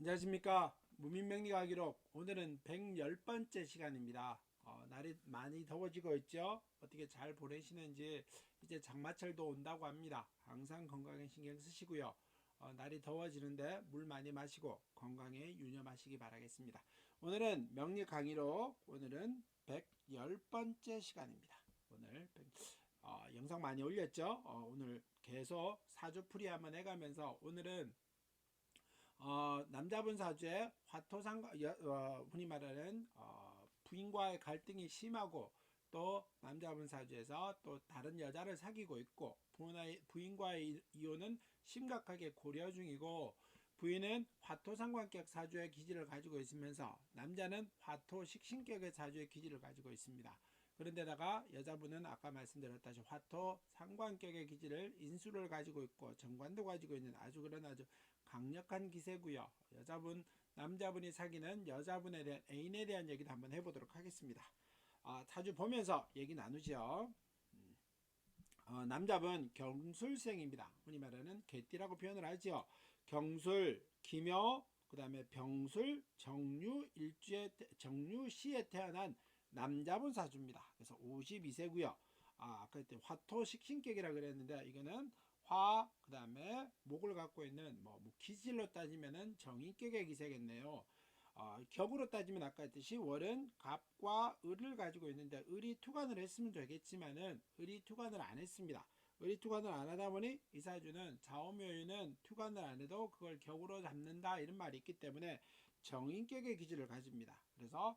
안녕하십니까. 무민명리가 기록. 오늘은 110번째 시간입니다. 날이 많이 더워지고 있죠. 어떻게 잘 보내시는지. 이제 장마철도 온다고 합니다. 항상 건강에 신경 쓰시고요. 날이 더워지는데 물 많이 마시고 건강에 유념하시기 바라겠습니다. 오늘은 명리 강의로 오늘은 110번째 시간입니다. 오늘 영상 많이 올렸죠. 오늘 계속 사주풀이 한번 해가면서 오늘은 남자분 사주에 화토상관, 흔히 말하는 부인과의 갈등이 심하고, 또 남자분 사주에서 또 다른 여자를 사귀고 있고, 부인과의 이혼은 심각하게 고려 중이고, 부인은 화토상관격 사주의 기질을 가지고 있으면서 남자는 화토식신격의 사주의 기질을 가지고 있습니다. 그런데다가 여자분은 아까 말씀드렸다시피 화토 상관격의 기질을 인수를 가지고 있고 정관도 가지고 있는 아주 강력한 기세고요. 남자분이 사귀는 여자분에 대한 애인에 대한 얘기도 한번 해보도록 하겠습니다. 사주 보면서 얘기 나누죠. 남자분 경술생입니다. 흔히 말하는 개띠라고 표현을 하죠. 경술, 기묘, 그 다음에 병술, 정유시에 태어난 남자분 사주입니다. 그래서 52세고요. 아까 그때 화토식신격이라 그랬는데 이거는 화, 그 다음에 목을 갖고 있는 기질로 따지면은 정인격의 기세겠네요. 격으로 따지면 아까 했듯이 월은 갑과 을을 가지고 있는데 을이 투관을 했으면 되겠지만은 을이 투관을 안 했습니다. 을이 투관을 안 하다 보니 이 사주는 좌우묘유는 투관을 안 해도 그걸 격으로 잡는다 이런 말이 있기 때문에 정인격의 기질을 가집니다. 그래서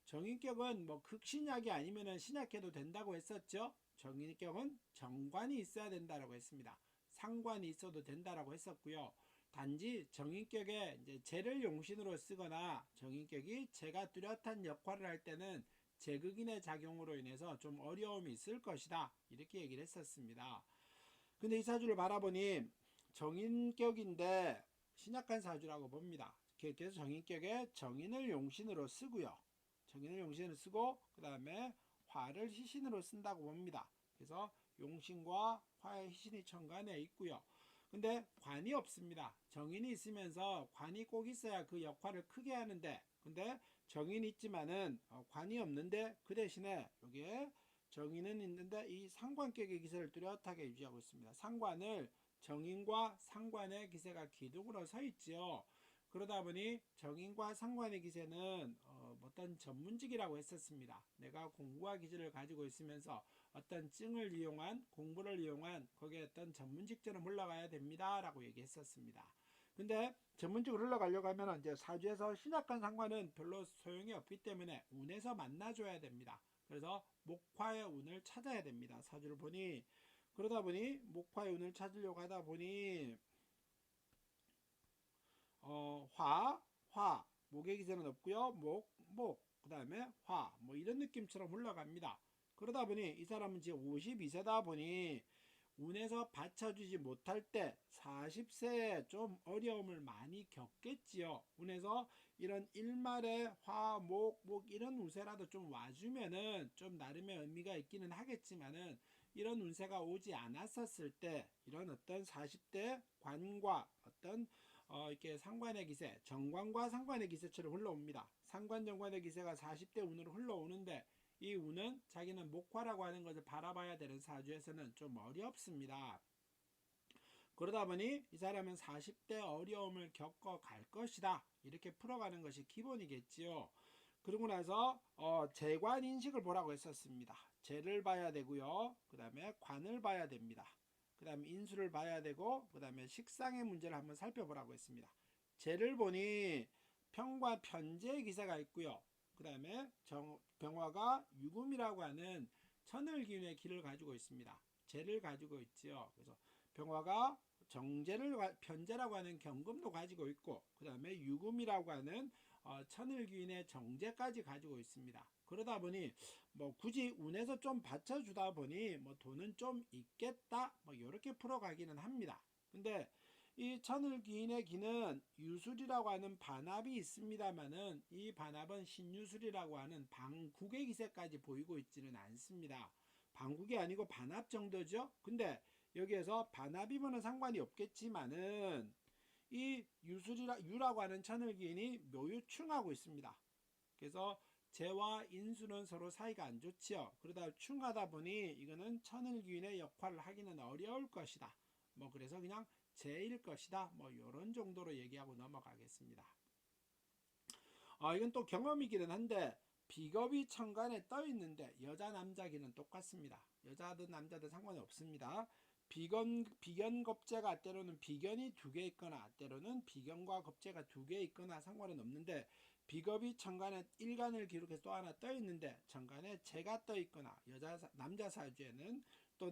정인격은 극신약이 아니면은 신약해도 된다고 했었죠. 정인격은 정관이 있어야 된다라고 했습니다. 상관이 있어도 된다라고 했었고요. 단지 정인격에 이제 재를 용신으로 쓰거나 정인격이 재가 뚜렷한 역할을 할 때는 재극인의 작용으로 인해서 좀 어려움이 있을 것이다. 이렇게 얘기를 했었습니다. 근데 이 사주를 바라보니 정인격인데 신약한 사주라고 봅니다. 그래서 정인격에 정인을 용신으로 쓰고요. 정인을 용신으로 쓰고 그 다음에 화를 희신으로 쓴다고 봅니다. 그래서 용신과 화의 희신이 천간에 있고요. 근데 관이 없습니다. 정인이 있으면서 관이 꼭 있어야 그 역할을 크게 하는데, 근데 정인이 있지만은 관이 없는데 그 대신에 여기에 정인은 있는데 이 상관격의 기세를 뚜렷하게 유지하고 있습니다. 상관을 정인과 상관의 기세가 기둥으로 서 있지요. 그러다 보니 정인과 상관의 기세는 어떤 전문직이라고 했었습니다. 내가 공부와 기질을 가지고 있으면서 어떤 증을 이용한 공부를 이용한 거기에 어떤 전문직처럼 흘러가야 됩니다 라고 얘기했었습니다. 근데 전문직으로 흘러가려고 하면 이제 사주에서 신약한 상관은 별로 소용이 없기 때문에 운에서 만나줘야 됩니다. 그래서 목화의 운을 찾아야 됩니다. 사주를 보니. 그러다 보니 목화의 운을 찾으려고 하다 보니 목의 기세는 없고요. 그 다음에 이런 느낌처럼 흘러갑니다. 그러다 보니 이 사람은 지금 52세다 보니 운에서 받쳐주지 못할 때 40세에 좀 어려움을 많이 겪겠지요. 운에서 이런 일말의 이런 운세라도 좀 와주면은 좀 나름의 의미가 있기는 하겠지만은 이런 운세가 오지 않았었을 때 이런 어떤 40대 관과 어떤 이렇게 상관의 기세, 정관과 상관의 기세처럼 흘러옵니다. 상관 정관의 기세가 40대 운으로 흘러오는데 이 운은 자기는 목화라고 하는 것을 바라봐야 되는 사주에서는 좀 어렵습니다. 그러다 보니 이 사람은 40대 어려움을 겪어 갈 것이다. 이렇게 풀어가는 것이 기본이겠지요. 그러고 나서 재관 인식을 보라고 했었습니다. 재를 봐야 되고요. 그 다음에 관을 봐야 됩니다. 그 다음에 인수를 봐야 되고 그 다음에 식상의 문제를 한번 살펴보라고 했습니다. 재를 보니 평과 편재의 기세가 있고요. 그 다음에 병화가 유금이라고 하는 천을기운의 기를 가지고 있습니다. 재를 가지고 있지요. 그래서 병화가 편재라고 하는 경금도 가지고 있고 그 다음에 유금이라고 하는 천을기운의 정재까지 가지고 있습니다. 그러다 보니 굳이 운에서 좀 받쳐주다 보니 돈은 좀 있겠다 이렇게 풀어가기는 합니다. 근데 이 천을기인의 기는 유술이라고 하는 반합이 있습니다만은 이 반합은 신유술이라고 하는 방국의 기세까지 보이고 있지는 않습니다. 방국이 아니고 반합 정도죠. 근데 여기에서 반합이면은 상관이 없겠지만은 이 유라고 하는 천을기인이 묘유충하고 있습니다. 그래서 재와 인수는 서로 사이가 안 좋지요. 그러다 충하다 보니 이거는 천을기인의 역할을 하기는 어려울 것이다. 뭐 그래서 그냥 재일 것이다. 뭐 이런 정도로 얘기하고 넘어가겠습니다. 이건 또 경험이기는 한데 비겁이 천간에 떠 있는데 여자 남자기는 똑같습니다. 여자든 남자든 상관이 없습니다. 비견 겁재가 때로는 비견이 2개 있거나 때로는 비견과 겁재가 2개 있거나 상관은 없는데 비겁이 천간에 일간을 기록해서 또 하나 떠 있는데 천간에 재가 떠 있거나 남자 사주에는 또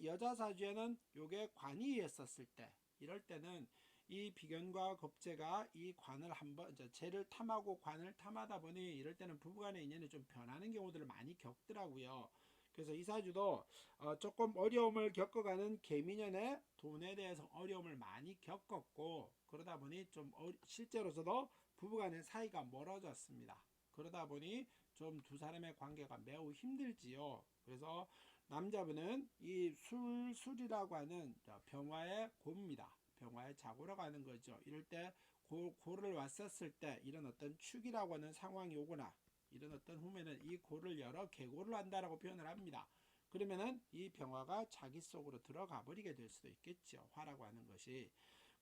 여자 사주에는 요게 관이 있었을 때 이럴 때는 이 비견과 겁재가 이 관을 한번 재를 탐하고 관을 탐하다 보니 이럴 때는 부부간의 인연이 좀 변하는 경우들을 많이 겪더라고요. 그래서 이 사주도 조금 어려움을 겪어가는 개미년에 돈에 대해서 어려움을 많이 겪었고 그러다 보니 좀 실제로서도 부부간의 사이가 멀어졌습니다. 그러다 보니 좀 두 사람의 관계가 매우 힘들지요. 그래서 남자분은 이 술이라고 하는 병화의 고입니다. 병화의 자고라고 하는 거죠. 이럴 때 고를 왔었을 때 이런 어떤 축이라고 하는 상황이 오거나 이런 어떤 후면은 이 고를 열어 개고를 한다라고 표현을 합니다. 그러면은 이 병화가 자기 속으로 들어가 버리게 될 수도 있겠죠. 화라고 하는 것이.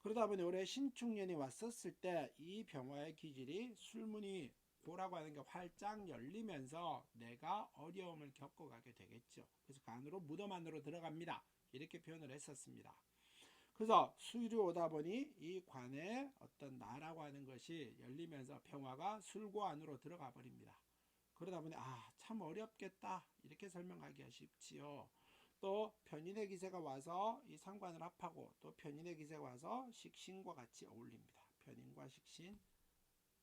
그러다 보니 올해 신축년이 왔었을 때 이 병화의 기질이 술문이 고라고 하는 게 활짝 열리면서 내가 어려움을 겪어가게 되겠죠. 그래서 그 안으로 무덤 안으로 들어갑니다. 이렇게 표현을 했었습니다. 그래서 수일이 오다 보니 이 관에 어떤 나라고 하는 것이 열리면서 평화가 술고 안으로 들어가 버립니다. 그러다 보니 참 어렵겠다 이렇게 설명하기가 쉽지요. 또 편인의 기세가 와서 이 상관을 합하고 또 편인의 기세가 와서 식신과 같이 어울립니다. 편인과 식신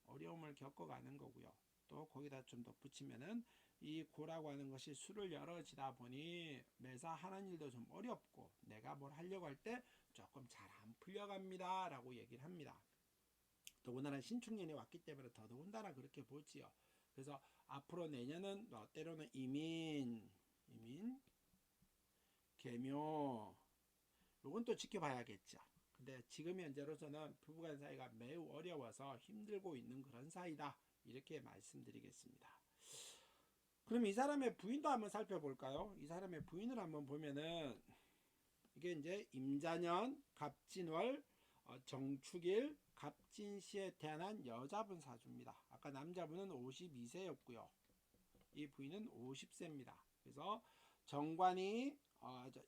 어려움을 겪어가는 거고요. 또 거기다 좀 덧붙이면은 이 고라고 하는 것이 술을 열어지다 보니 매사 하는 일도 좀 어렵고 내가 뭘 하려고 할 때 조금 잘 안 풀려갑니다 라고 얘기를 합니다. 더군다나 신축년이 왔기 때문에 더더군다나 그렇게 보지요. 그래서 앞으로 내년은 때로는 이민, 개묘 요건 또 지켜봐야겠죠. 근데 지금 현재로서는 부부간 사이가 매우 어려워서 힘들고 있는 그런 사이다 이렇게 말씀드리겠습니다. 그럼 이 사람의 부인도 한번 살펴볼까요? 이 사람의 부인을 한번 보면은 이게 이제 임자년, 갑진월, 정축일, 갑진시에 태어난 여자분 사주입니다. 아까 남자분은 52세였고요. 이 부인은 50세입니다. 그래서 정관이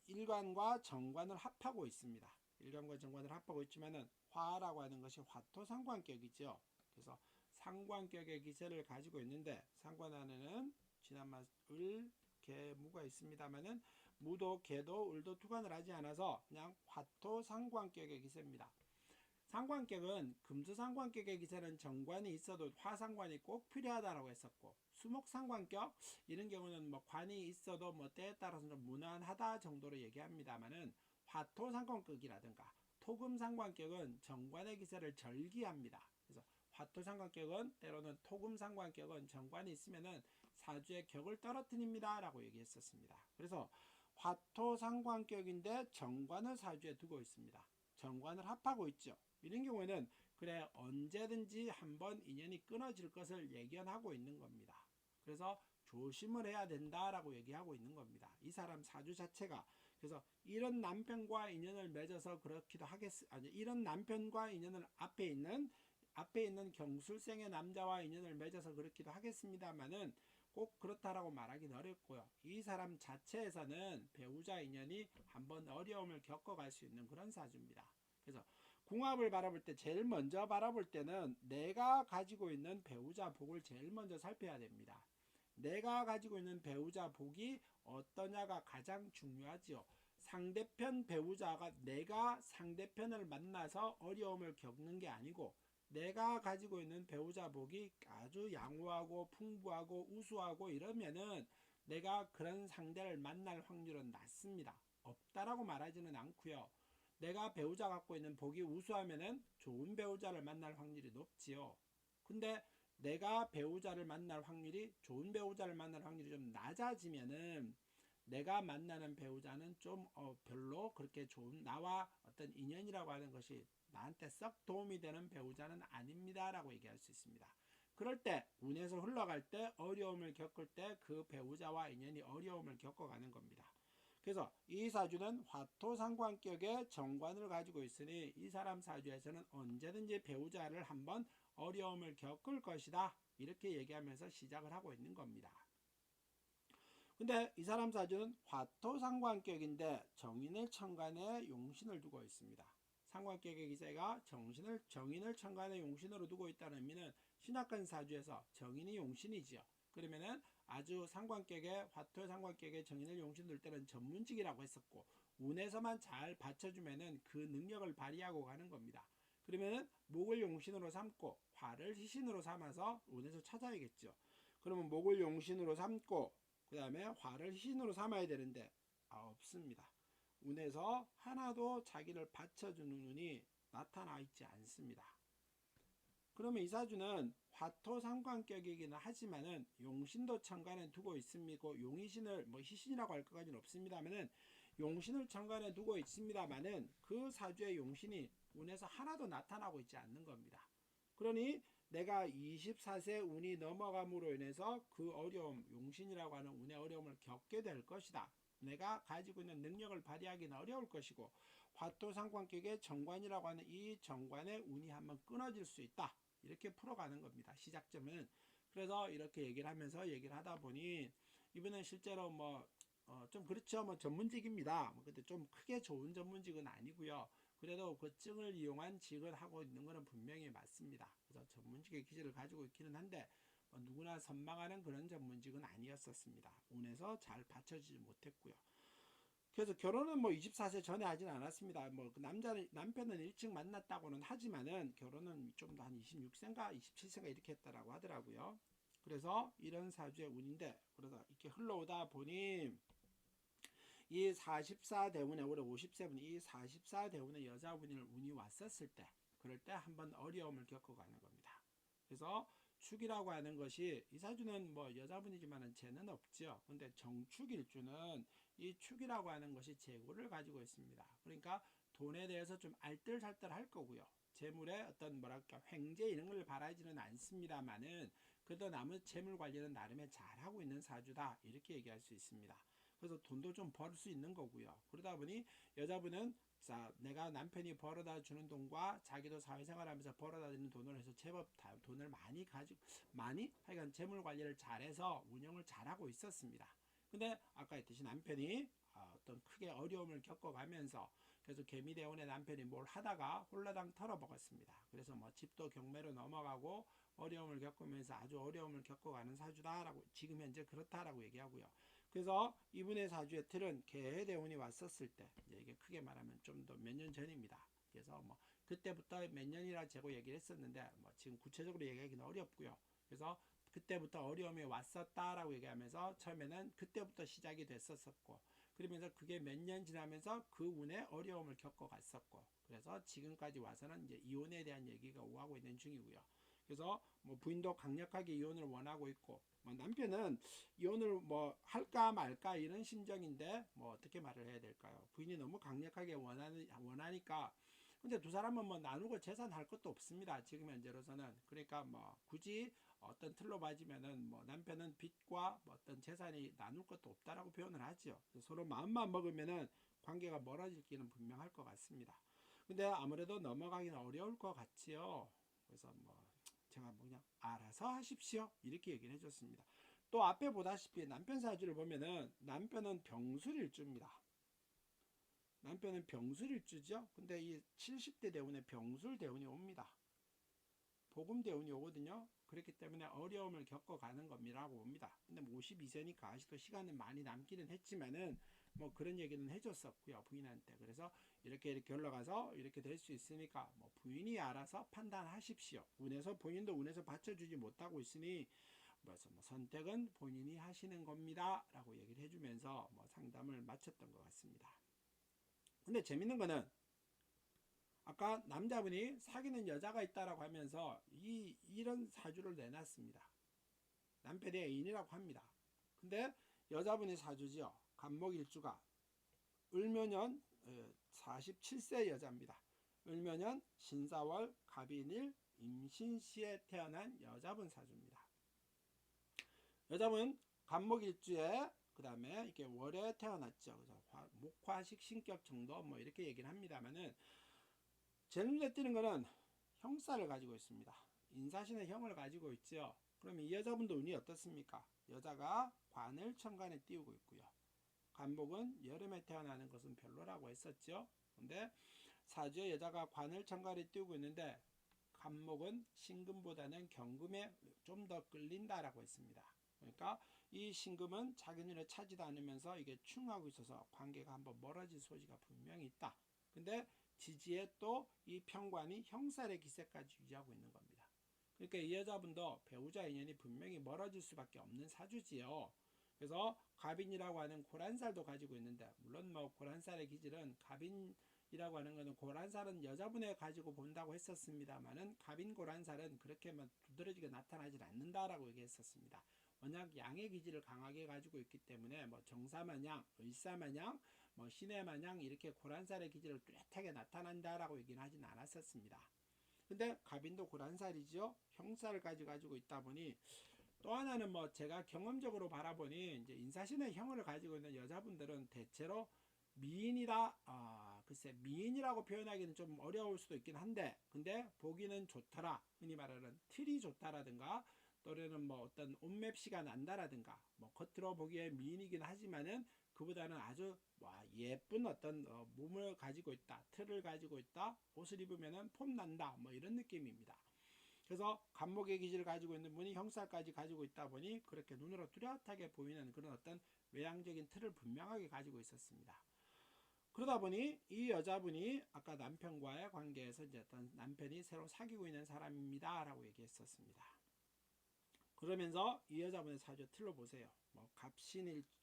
일관과 정관을 합하고 있습니다. 일관과 정관을 합하고 있지만은 화라고 하는 것이 화토 상관격이죠. 그래서 상관격의 기세를 가지고 있는데 상관 안에는 지난말 을, 개, 무가 있습니다만은 무도, 개도, 을도 투관을 하지 않아서 그냥 화토 상관격의 기세입니다. 상관격은 금수상관격의 기세는 정관이 있어도 화상관이 꼭 필요하다라고 했었고 수목상관격 이런 경우는 뭐 관이 있어도 뭐 때에 따라서 좀 무난하다 정도로 얘기합니다만은 화토상관격이라든가 토금상관격은 정관의 기세를 절기합니다. 그래서 화토상관격은 때로는 토금상관격은 정관이 있으면은 사주의 격을 떨어뜨립니다 라고 얘기했었습니다. 그래서 화토상관격인데 정관을 사주에 두고 있습니다. 정관을 합하고 있죠. 이런 경우에는 그래 언제든지 한번 인연이 끊어질 것을 예견하고 있는 겁니다. 그래서 조심을 해야 된다라고 얘기하고 있는 겁니다. 이 사람 사주 자체가. 그래서 이런 남편과 인연을 맺어서 그렇기도 이런 남편과 인연을 앞에 있는 경술생의 남자와 인연을 맺어서 그렇기도 하겠습니다만은 꼭 그렇다라고 말하기는 어렵고요. 이 사람 자체에서는 배우자 인연이 한번 어려움을 겪어갈 수 있는 그런 사주입니다. 그래서 궁합을 바라볼 때 제일 먼저 바라볼 때는 내가 가지고 있는 배우자 복을 제일 먼저 살펴야 됩니다. 내가 가지고 있는 배우자 복이 어떠냐가 가장 중요하지요. 상대편 배우자가 내가 상대편을 만나서 어려움을 겪는 게 아니고 내가 가지고 있는 배우자 복이 아주 양호하고 풍부하고 우수하고 이러면은 내가 그런 상대를 만날 확률은 낮습니다. 없다라고 말하지는 않고요. 내가 배우자 갖고 있는 복이 우수하면은 좋은 배우자를 만날 확률이 높지요. 근데 내가 배우자를 만날 확률이 좋은 배우자를 만날 확률이 좀 낮아지면은 내가 만나는 배우자는 좀 별로 그렇게 좋은 나와 어떤 인연이라고 하는 것이 나한테 썩 도움이 되는 배우자는 아닙니다 라고 얘기할 수 있습니다. 그럴 때 운에서 흘러갈 때 어려움을 겪을 때 그 배우자와 인연이 어려움을 겪어가는 겁니다. 그래서 이 사주는 화토상관격의 정관을 가지고 있으니 이 사람 사주에서는 언제든지 배우자를 한번 어려움을 겪을 것이다 이렇게 얘기하면서 시작을 하고 있는 겁니다. 근데 이 사람 사주는 화토상관격인데 정인을 천간에 용신을 두고 있습니다. 상관격의 기세가 정인을 천간에 용신으로 두고 있다는 의미는 신약간 사주에서 정인이 용신이지요. 그러면은 아주 상관격의 화토 상관격의 정인을 용신 둘 때는 전문직이라고 했었고 운에서만 잘 받쳐주면은 그 능력을 발휘하고 가는 겁니다. 그러면은 목을 용신으로 삼고 화를 희신으로 삼아서 운에서 찾아야겠죠. 그러면 목을 용신으로 삼고 그 다음에 화를 희신으로 삼아야 되는데 없습니다. 운에서 하나도 자기를 받쳐주는 운이 나타나 있지 않습니다. 그러면 이 사주는 화토 상관격이기는 하지만은 용신도 천간에 두고 있습니다. 용의신을 희신이라고 할 것까지는 없습니다만은 용신을 천간에 두고 있습니다만은 그 사주의 용신이 운에서 하나도 나타나고 있지 않는 겁니다. 그러니 내가 24세 운이 넘어감으로 인해서 그 어려움, 용신이라고 하는 운의 어려움을 겪게 될 것이다. 내가 가지고 있는 능력을 발휘하기는 어려울 것이고 화토상관격의 정관이라고 하는 이 정관의 운이 한번 끊어질 수 있다. 이렇게 풀어가는 겁니다. 시작점은. 그래서 이렇게 얘기를 하면서 얘기를 하다 보니 이분은 실제로 좀 그렇죠. 전문직입니다. 근데 좀 크게 좋은 전문직은 아니고요. 그래도 그 증을 이용한 직을 하고 있는 것은 분명히 맞습니다. 그래서 전문직의 기질을 가지고 있기는 한데 누구나 선망하는 그런 전문직은 아니었었습니다. 운에서 잘 받쳐지지 못했고요. 그래서 결혼은 24세 전에 하진 않았습니다. 남편은 일찍 만났다고는 하지만은 결혼은 좀 더 한 26세인가 27세인가 이렇게 했다라고 하더라고요. 그래서 이런 사주의 운인데 그래서 이렇게 흘러오다 보니 이 44대운에 올해 50세분 이 44대운의 여자분이 운이 왔었을 때 그럴 때 한번 어려움을 겪어가는 겁니다. 그래서 축이라고 하는 것이 이 사주는 여자분이지만은 재는 없죠. 근데 정축일주는 이 축이라고 하는 것이 재고를 가지고 있습니다. 그러니까 돈에 대해서 좀 알뜰살뜰 할 거고요. 재물의 어떤 횡재 이런 걸 바라지는 않습니다만은 그래도 남의 재물 관리는 나름의 잘하고 있는 사주다 이렇게 얘기할 수 있습니다. 그래서 돈도 좀 벌 수 있는 거고요. 그러다 보니 여자분은 내가 남편이 벌어다 주는 돈과 자기도 사회생활하면서 벌어다 주는 돈을 해서 제법 돈을 많이 하여간 재물 관리를 잘해서 운영을 잘하고 있었습니다. 근데 아까 했듯이 남편이 어떤 크게 어려움을 겪어가면서 그래서 개미대원의 남편이 뭘 하다가 홀라당 털어먹었습니다. 그래서 집도 경매로 넘어가고 어려움을 겪으면서 아주 어려움을 겪어가는 사주다라고 지금 현재 그렇다라고 얘기하고요. 그래서 이분의 사주의 틀은 개해대운이 왔었을 때 이게 크게 말하면 좀 더 몇 년 전입니다. 그래서 그때부터 몇 년이라 제가 얘기를 했었는데 지금 구체적으로 얘기하기는 어렵고요. 그래서 그때부터 어려움이 왔었다라고 얘기하면서 처음에는 그때부터 시작이 됐었고 그러면서 그게 몇 년 지나면서 그 운에 어려움을 겪어갔었고 그래서 지금까지 와서는 이제 이혼에 대한 얘기가 오가고 있는 중이고요. 그래서 부인도 강력하게 이혼을 원하고 있고 남편은 이혼을 할까 말까 이런 심정인데 어떻게 말을 해야 될까요? 부인이 너무 강력하게 원하니까 근데 두 사람은 나누고 재산할 것도 없습니다. 지금 현재로서는. 그러니까 굳이 어떤 틀로 봐지면은 남편은 빚과 어떤 재산이 나눌 것도 없다라고 표현을 하죠. 서로 마음만 먹으면은 관계가 멀어지기는 분명할 것 같습니다. 근데 아무래도 넘어가기는 어려울 것 같지요. 그래서 제가 그냥 알아서 하십시오 이렇게 얘기를 해줬습니다. 또 앞에 보다시피 남편 사주를 보면은 남편은 병술일주입니다. 남편은 병술일주죠. 근데 이 70대 대운에 병술 대운이 옵니다. 복음 대운이 오거든요. 그렇기 때문에 어려움을 겪어가는 겁니다라고 봅니다. 근데 52세니까 아직도 시간은 많이 남기는 했지만은 그런 얘기는 해줬었고요 부인한테. 그래서 이렇게 흘러가서 이렇게 될 수 있으니까 부인이 알아서 판단하십시오. 부인도 운에서 받쳐주지 못하고 있으니 선택은 본인이 하시는 겁니다라고 얘기를 해주면서 상담을 마쳤던 것 같습니다. 근데 재밌는 거는 아까 남자분이 사귀는 여자가 있다라고 하면서 이런 사주를 내놨습니다. 남편의 애인이라고 합니다. 근데 여자분이 사주죠. 간목일주가 을묘년 47세 여자입니다. 을묘년 신사월 갑인일 임신시에 태어난 여자분 사주입니다. 여자분 간목일주에 그 다음에 이렇게 월에 태어났죠. 그래서 목화식 신격 정도 뭐 이렇게 얘기를 합니다만은 제일 눈에 띄는 거는 형사를 가지고 있습니다. 인사신의 형을 가지고 있죠. 그러면 이 여자분도 운이 어떻습니까? 여자가 관을 천간에 띄우고 있고요. 간목은 여름에 태어나는 것은 별로라고 했었죠. 근데 사주에 여자가 관을 천간에 띄우고 있는데 간목은 신금보다는 경금에 좀 더 끌린다라고 했습니다. 그러니까 이 신금은 자기 눈에 차지도 않으면서 이게 충하고 있어서 관계가 한번 멀어질 소지가 분명히 있다. 근데 지지에 또 이 편관이 형살의 기세까지 유지하고 있는 겁니다. 그러니까 이 여자분도 배우자 인연이 분명히 멀어질 수밖에 없는 사주지요. 그래서 갑인이라고 하는 고란살도 가지고 있는데, 물론 뭐 고란살의 기질은 갑인이라고 하는 것은 고란살은 여자분에 가지고 본다고 했었습니다만은 갑인 고란살은 그렇게 뭐 두드러지게 나타나질 않는다라고 얘기했었습니다. 워낙 양의 기질을 강하게 가지고 있기 때문에 뭐 정사마냥, 을사마냥, 뭐 신해마냥 이렇게 고란살의 기질을 뚜렷하게 나타난다라고 얘기는 하진 않았었습니다. 근데 갑인도 고란살이죠. 형살을 가지고 있다 보니, 또 하나는 뭐 제가 경험적으로 바라보니 이제 인사신의 형을 가지고 있는 여자분들은 대체로 미인이다. 글쎄 미인이라고 표현하기는 좀 어려울 수도 있긴 한데, 근데 보기는 좋더라. 흔히 말하는 틀이 좋다라든가, 또래는 뭐 어떤 옷맵시가 난다라든가, 뭐 겉으로 보기에 미인이긴 하지만은 그보다는 아주 예쁜 어떤 몸을 가지고 있다, 틀을 가지고 있다, 옷을 입으면은 폼 난다, 뭐 이런 느낌입니다. 그래서 간목의 기질을 가지고 있는 분이 형살까지 가지고 있다 보니 그렇게 눈으로 뚜렷하게 보이는 그런 어떤 외향적인 틀을 분명하게 가지고 있었습니다. 그러다 보니 이 여자분이 아까 남편과의 관계에서 이제 어떤 남편이 새로 사귀고 있는 사람입니다 라고 얘기했었습니다. 그러면서 이 여자분의 사주 틀로 보세요. 뭐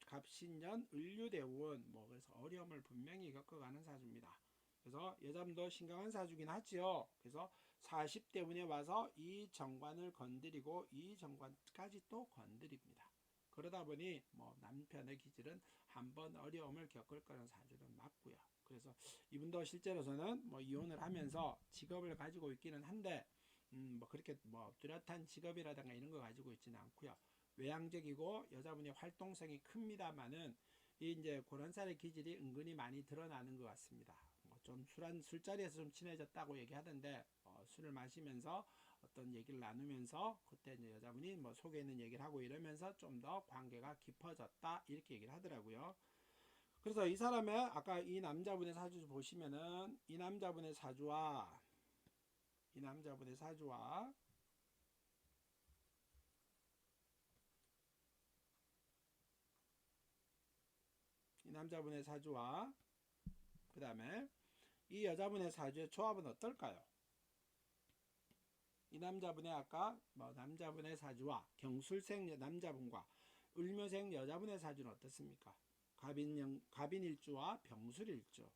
갑신년 을류대운, 뭐 그래서 어려움을 분명히 겪어가는 사주입니다. 그래서 여자분도 심각한 사주긴 하지요. 그래서 40대 운에 와서 이 정관을 건드리고 이 정관까지 또 건드립니다. 그러다 보니 뭐 남편의 기질은 한번 어려움을 겪을 거라는 사주는 맞고요. 그래서 이분도 실제로서는 뭐 이혼을 하면서 직업을 가지고 있기는 한데 뭐 그렇게 뭐 뚜렷한 직업이라든가 이런 거 가지고 있지는 않고요. 외향적이고 여자분이 활동성이 큽니다만은 이 이제 고란살의 기질이 은근히 많이 드러나는 것 같습니다. 좀 술자리에서 좀 친해졌다고 얘기하던데 술을 마시면서 어떤 얘기를 나누면서 그때 이제 여자분이 뭐 속에 있는 얘기를 하고 이러면서 좀 더 관계가 깊어졌다 이렇게 얘기를 하더라고요. 그래서 이 사람의 아까 이 남자분의 사주 보시면은 이 남자분의 사주와 이 남자분의 사주와 이 남자분의 사주와 그 다음에 이 여자분의 사주의 조합은 어떨까요? 이 남자분의 아까 뭐 남자분의 사주와 경술생 남자분과 을묘생 여자분의 사주는 어떻습니까? 갑인일주와 병술일주.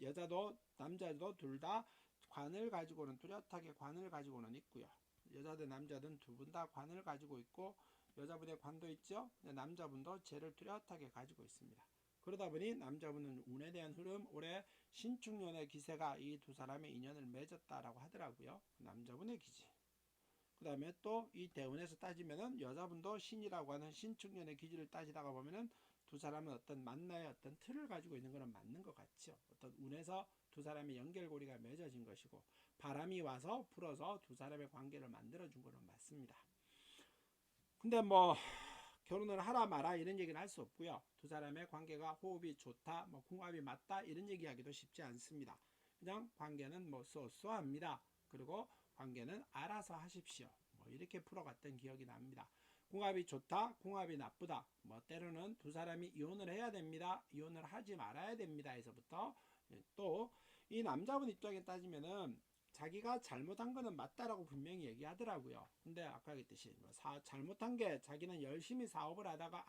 여자도 남자도 둘 다 관을 가지고는 뚜렷하게 관을 가지고는 있고요. 여자든 남자든 두 분 다 관을 가지고 있고 여자분의 관도 있죠. 남자분도 재를 뚜렷하게 가지고 있습니다. 그러다 보니 남자분은 운에 대한 흐름, 올해 신축년의 기세가 이 두 사람의 인연을 맺었다라고 하더라고요. 남자분의 기질. 그 다음에 또 이 대운에서 따지면은 여자분도 신이라고 하는 신축년의 기질을 따지다가 보면은 두 사람은 어떤 만나의 어떤 틀을 가지고 있는 것은 맞는 것 같죠. 어떤 운에서 두 사람의 연결고리가 맺어진 것이고 바람이 와서 불어서 두 사람의 관계를 만들어준 것은 맞습니다. 근데 뭐 결혼을 하라 마라 이런 얘기는 할 수 없고요. 두 사람의 관계가 호흡이 좋다, 뭐 궁합이 맞다 이런 얘기하기도 쉽지 않습니다. 그냥 관계는 뭐 쏘쏘합니다. 그리고 관계는 알아서 하십시오. 뭐 이렇게 풀어갔던 기억이 납니다. 궁합이 좋다, 궁합이 나쁘다. 뭐 때로는 두 사람이 이혼을 해야 됩니다. 이혼을 하지 말아야 됩니다. 에서부터 또 이 남자분 입장에 따지면은 자기가 잘못한 거는 맞다라고 분명히 얘기하더라고요. 근데 아까 얘기했듯이 잘못한 게 자기는 열심히 사업을 하다가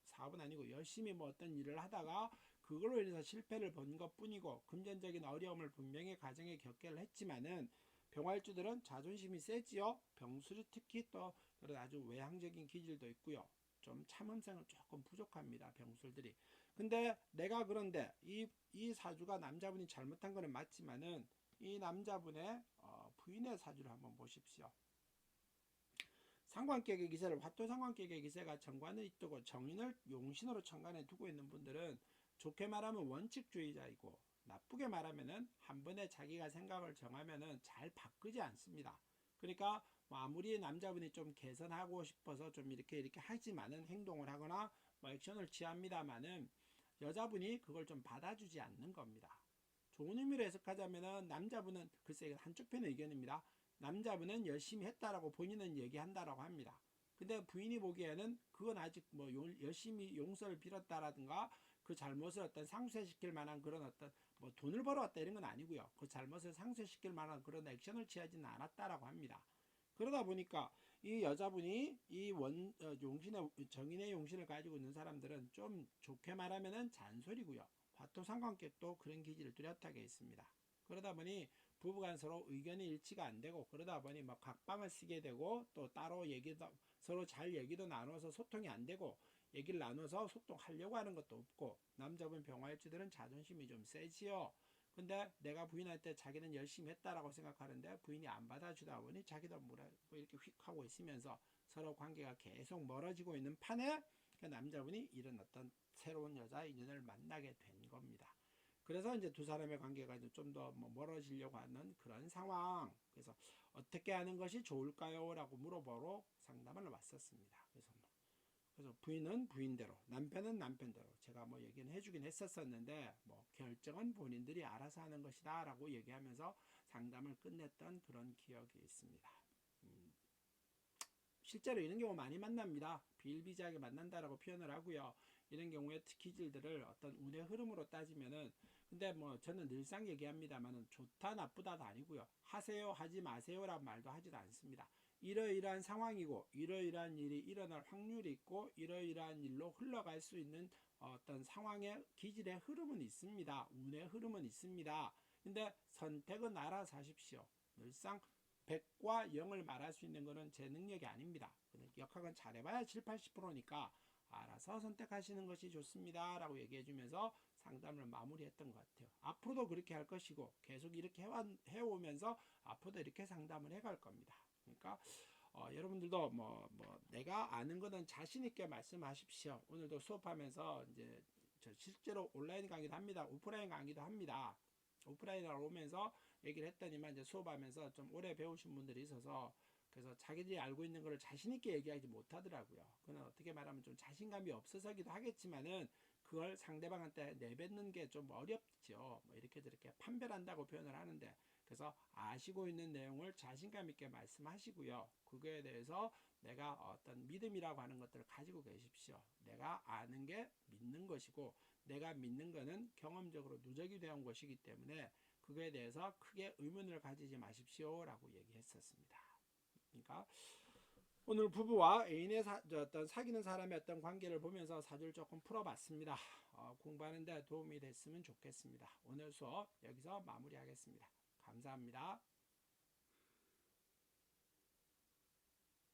사업은 아니고 열심히 뭐 어떤 일을 하다가 그걸로 인해서 실패를 본 것 뿐이고 금전적인 어려움을 분명히 가정에 겪게 했지만은 병활주들은 자존심이 세지요. 병술이 특히 또 그런 아주 외향적인 기질도 있고요. 좀 참음성은 조금 부족합니다. 병술들이. 근데 내가 그런데 이 사주가 남자분이 잘못한 거는 맞지만은 이 남자분의 부인의 사주를 한번 보십시오. 상관격의 기세를 화토 상관격의 기세가 정관에 두고 정인을 용신으로 천간에 두고 있는 분들은 좋게 말하면 원칙주의자이고 나쁘게 말하면은 한 번에 자기가 생각을 정하면은 잘 바꾸지 않습니다. 그러니까 뭐 아무리 남자분이 좀 개선하고 싶어서 좀 이렇게 하지만은 행동을 하거나 뭐 액션을 취합니다만은 여자분이 그걸 좀 받아주지 않는 겁니다. 좋은 의미로 해석하자면은 남자분은 글쎄 한쪽 편의 의견입니다. 남자분은 열심히 했다라고 본인은 얘기한다라고 합니다. 근데 부인이 보기에는 그건 아직 뭐 열심히 용서를 빌었다라든가 그 잘못을 어떤 상쇄시킬 만한 그런 어떤 뭐 돈을 벌어왔다 이런 건 아니고요. 그 잘못을 상쇄시킬 만한 그런 액션을 취하지는 않았다라고 합니다. 그러다 보니까 이 여자분이 이 용신의 정인의 용신을 가지고 있는 사람들은 좀 좋게 말하면은 잔소리고요. 화토 상관격도 그런 기질을 뚜렷하게 있습니다. 그러다 보니 부부간 서로 의견이 일치가 안 되고 그러다 보니 막 각방을 쓰게 되고 또 따로 얘기도 서로 잘 얘기도 나눠서 소통이 안 되고 얘기를 나눠서 소통하려고 하는 것도 없고 남자분 병화일주들은 자존심이 좀 세지요. 근데 내가 부인한테 자기는 열심히 했다라고 생각하는데 부인이 안 받아주다 보니 자기도 뭐라 이렇게 휙 하고 있으면서 서로 관계가 계속 멀어지고 있는 판에 그 남자분이 이런 어떤 새로운 여자 인연을 만나게 된 겁니다. 그래서 이제 두 사람의 관계가 좀 더 멀어지려고 하는 그런 상황. 그래서 어떻게 하는 것이 좋을까요? 라고 물어보러 상담을 왔었습니다. 그래서 부인은 부인대로, 남편은 남편대로 제가 뭐 얘기는 해주긴 했었는데 뭐 결정은 본인들이 알아서 하는 것이다 라고 얘기하면서 상담을 끝냈던 그런 기억이 있습니다. 실제로 이런 경우 많이 만납니다. 비일비재하게 만난다라고 표현을 하고요. 이런 경우에 기질들을 어떤 운의 흐름으로 따지면은 근데 뭐 저는 늘상 얘기합니다만은 좋다 나쁘다도 아니고요. 하세요 하지 마세요라는 말도 하지도 않습니다. 이러이러한 상황이고 이러이러한 일이 일어날 확률이 있고 이러이러한 일로 흘러갈 수 있는 어떤 상황의 기질의 흐름은 있습니다. 운의 흐름은 있습니다. 근데 선택은 알아서 하십시오. 늘상 100과 0을 말할 수 있는 것은 제 능력이 아닙니다. 역학은 잘해봐야 7, 80%니까 알아서 선택하시는 것이 좋습니다. 라고 얘기해주면서 상담을 마무리했던 것 같아요. 앞으로도 그렇게 할 것이고 계속 이렇게 해오면서 앞으로도 이렇게 상담을 해갈 겁니다. 그러니까 여러분들도 뭐 내가 아는 거는 자신 있게 말씀하십시오. 오늘도 수업하면서 이제 저 실제로 온라인 강의도 합니다. 오프라인 강의도 합니다. 오프라인으로 오면서 얘기를 했더니만 이제 수업하면서 좀 오래 배우신 분들이 있어서 그래서 자기들이 알고 있는 거를 자신 있게 얘기하지 못하더라고요. 그건 어떻게 말하면 좀 자신감이 없어서기도 하겠지만은 그걸 상대방한테 내뱉는 게 좀 어렵죠. 뭐 이렇게 저렇게 판별한다고 표현을 하는데 그래서 아시고 있는 내용을 자신감 있게 말씀하시고요. 그거에 대해서 내가 어떤 믿음이라고 하는 것들을 가지고 계십시오. 내가 아는 게 믿는 것이고 내가 믿는 거는 경험적으로 누적이 되어 온 것이기 때문에 그거에 대해서 크게 의문을 가지지 마십시오 라고 얘기했었습니다. 그러니까 오늘 부부와 애인의 어떤 사귀는 사람의 어떤 관계를 보면서 사주를 조금 풀어봤습니다. 공부하는 데 도움이 됐으면 좋겠습니다. 오늘 수업 여기서 마무리하겠습니다. 감사합니다.